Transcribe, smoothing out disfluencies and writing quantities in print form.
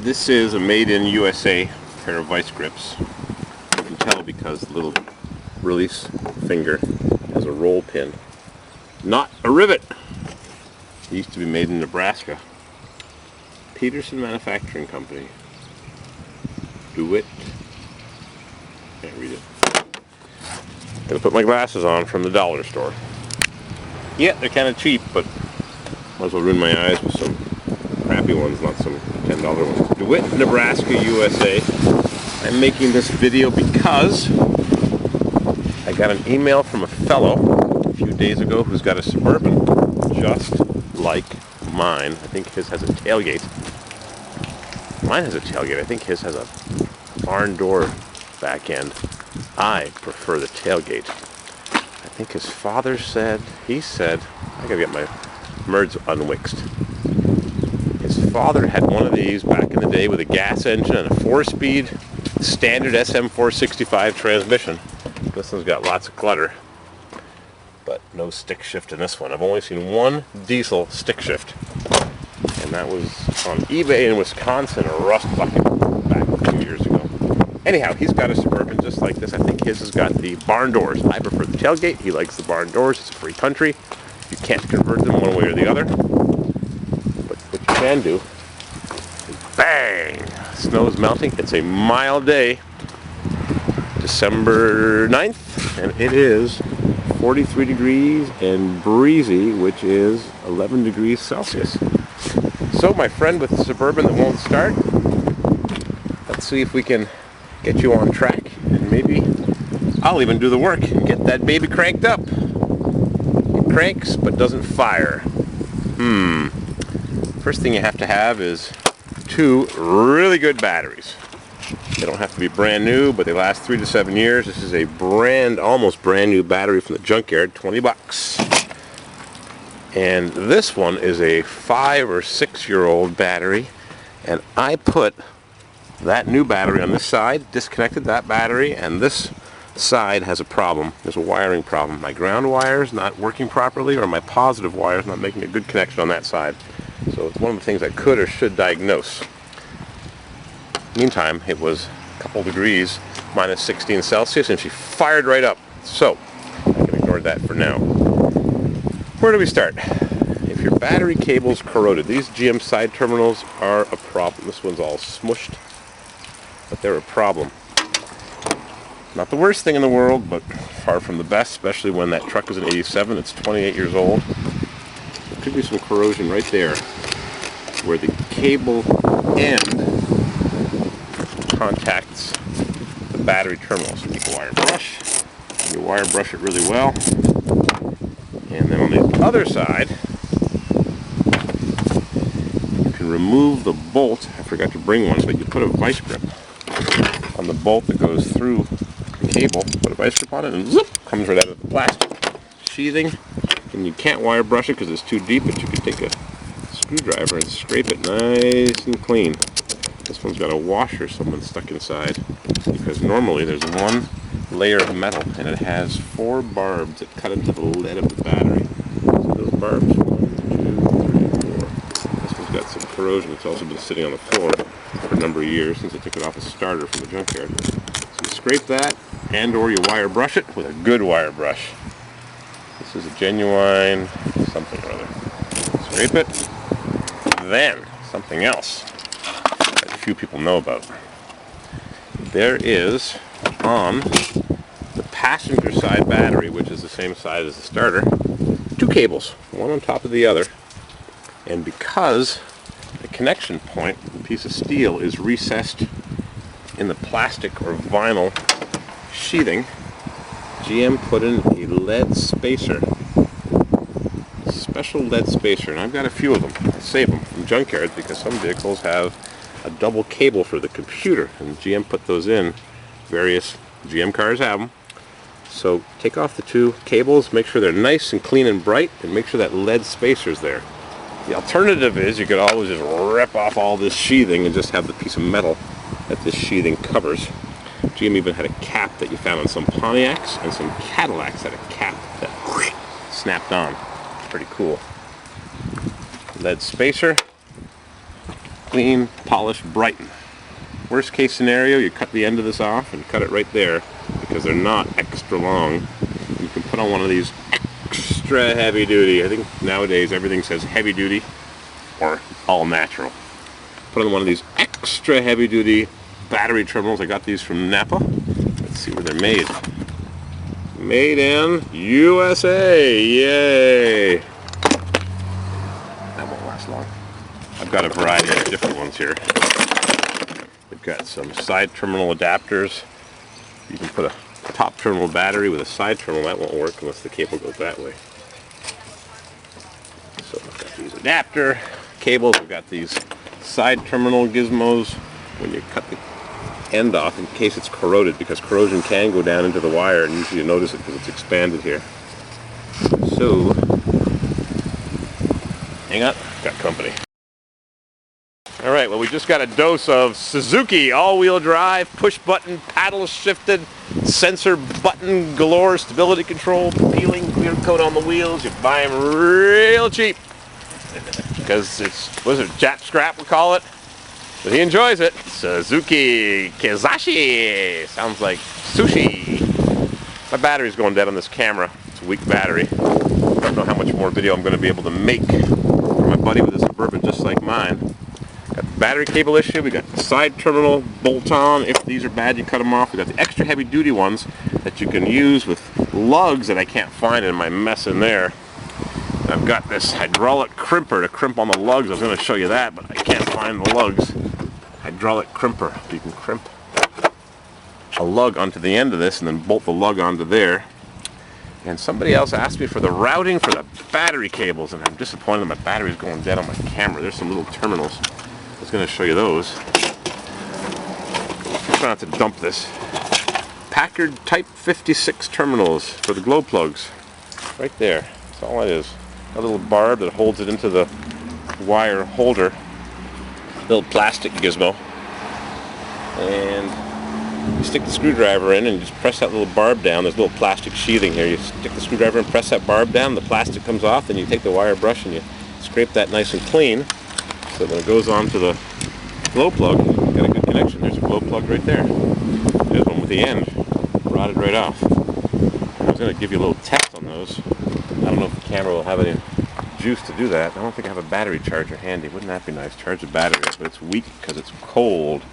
This is a made in USA pair of vice grips. You can tell because the little release finger has a roll pin, not a rivet. It used to be made in Nebraska. Peterson Manufacturing Company. DeWitt. Can't read it. Gonna put my glasses on from the dollar store. Yeah, they're kind of cheap, but might as well ruin my eyes with some crappy ones, not some $10 ones. DeWitt, Nebraska, USA. I'm making this video because I got an email from a fellow a few days ago who's got a Suburban just like mine. I think his has a tailgate. Mine has a tailgate. I think his has a barn door back end. I prefer the tailgate. I think his father said, I gotta get my merds unwixed. His father had one of these back in the day with a gas engine and a 4-speed standard SM465 transmission. This one's got lots of clutter, but no stick shift in this one. I've only seen one diesel stick shift, and that was on eBay in Wisconsin, a rust bucket back a few years ago. Anyhow, he's got a Suburban just like this. I think his has got the barn doors. I prefer the tailgate. He likes the barn doors. It's a free country. You can't convert them one way or the other. But what you can do is bang! Snow's melting. It's a mild day. December 9th, and it is 43 degrees and breezy, which is 11 degrees Celsius. So my friend with the Suburban that won't start, let's see if we can get you on track, and maybe I'll even do the work and get that baby cranked up. It cranks but doesn't fire. First thing you have to have is 2 really good batteries. They don't have to be brand new, but they last 3 to 7 years. This is a almost brand new battery from the junkyard, $20. And this one is a 5 or 6 year old battery, and I put that new battery on this side, disconnected that battery, and this side has a problem. There's a wiring problem. My ground wire is not working properly, or my positive wire is not making a good connection on that side. So it's one of the things I could or should diagnose. Meantime, it was a couple degrees, minus 16 Celsius, and she fired right up. So I can ignore that for now. Where do we start? If your battery cable's corroded, these GM side terminals are a problem. This one's all smushed, but they're a problem. Not the worst thing in the world, but far from the best, especially when that truck is an 87. It's 28 years old. There could be some corrosion right there where the cable end contacts the battery terminal. So you can wire brush. You wire brush it really well. And then on the other side, you can remove the bolt. I forgot to bring one, but you put a vice grip on the bolt that goes through the cable. Put a vice grip on it, and zip, comes right out of the plastic sheathing. And you can't wire brush it because it's too deep, but you can take a screwdriver and scrape it nice and clean. This one's got a washer someone's stuck inside, because normally there's one layer of metal and it has 4 barbs that cut into the lead of the battery. So those barbs, 1, 2, 3, 4. This one's got some corrosion. It's also been sitting on the floor for a number of years since I took it off a starter from the junkyard. So you scrape that, and or you wire brush it with a good wire brush. This is a genuine something or other. Scrape it. Then something else that few people know about. There is on the passenger side battery, which is the same size as the starter, 2 cables, one on top of the other. And because the connection point, the piece of steel, is recessed in the plastic or vinyl sheathing, GM put in a lead spacer. A special lead spacer, and I've got a few of them. I save them from junkyards because some vehicles have a double cable for the computer, and GM put those in. Various GM cars have them. So take off the 2 cables, make sure they're nice and clean and bright, and make sure that lead spacer's there. The alternative is you could always just rip off all this sheathing and just have the piece of metal that this sheathing covers. GM even had a cap that you found on some Pontiacs, and some Cadillacs had a cap that snapped on. It's pretty cool. Lead spacer. clean, polished, brighten. Worst case scenario, you cut the end of this off and cut it right there because they're not extra long. You can put on one of these extra heavy duty. I think nowadays everything says heavy duty or all natural. Put on one of these extra heavy duty battery terminals. I got these from Napa. Let's see where they're made. Made in USA. Yay! That won't last long. I've got a variety of different ones here. We've got some side terminal adapters. You can put a top terminal battery with a side terminal. That won't work unless the cable goes that way. So we've got these adapter cables. We've got these side terminal gizmos. When you cut the end off, in case it's corroded, because corrosion can go down into the wire, and usually you notice it because it's expanded here. So, hang on, got company. Alright, well, we just got a dose of Suzuki all-wheel drive, push-button, paddle-shifted, sensor button galore, stability control, peeling, clear coat on the wheels. You buy them real cheap. Because it's, what is it, Jap scrap we call it? But he enjoys it. Suzuki Kizashi. Sounds like sushi. My battery's going dead on this camera. It's a weak battery. I don't know how much more video I'm going to be able to make for my buddy with a Suburban just like mine. Got the battery cable issue. We got the side terminal bolt-on. If these are bad, you cut them off. We got the extra heavy duty ones that you can use with lugs that I can't find in my mess in there. I've got this hydraulic crimper to crimp on the lugs. I was going to show you that, but I can't find the lugs. Hydraulic crimper. You can crimp a lug onto the end of this and then bolt the lug onto there. And somebody else asked me for the routing for the battery cables, and I'm disappointed that my battery's going dead on my camera. There's some little terminals. I was going to show you those. Try not to dump this. Packard Type 56 terminals for the glow plugs. Right there. That's all it is. A little barb that holds it into the wire holder. Little plastic gizmo. And you stick the screwdriver in and you just press that little barb down. There's a little plastic sheathing here. You stick the screwdriver and press that barb down, the plastic comes off, then you take the wire brush and you scrape that nice and clean. So when it goes on to the glow plug, you've got a good connection. There's a glow plug right there. There's one with the end rotted right off. I was going to give you a little test on those. I don't know if the camera will have any juice to do that. I don't think I have a battery charger handy. Wouldn't that be nice? Charge the battery, but it's weak because it's cold.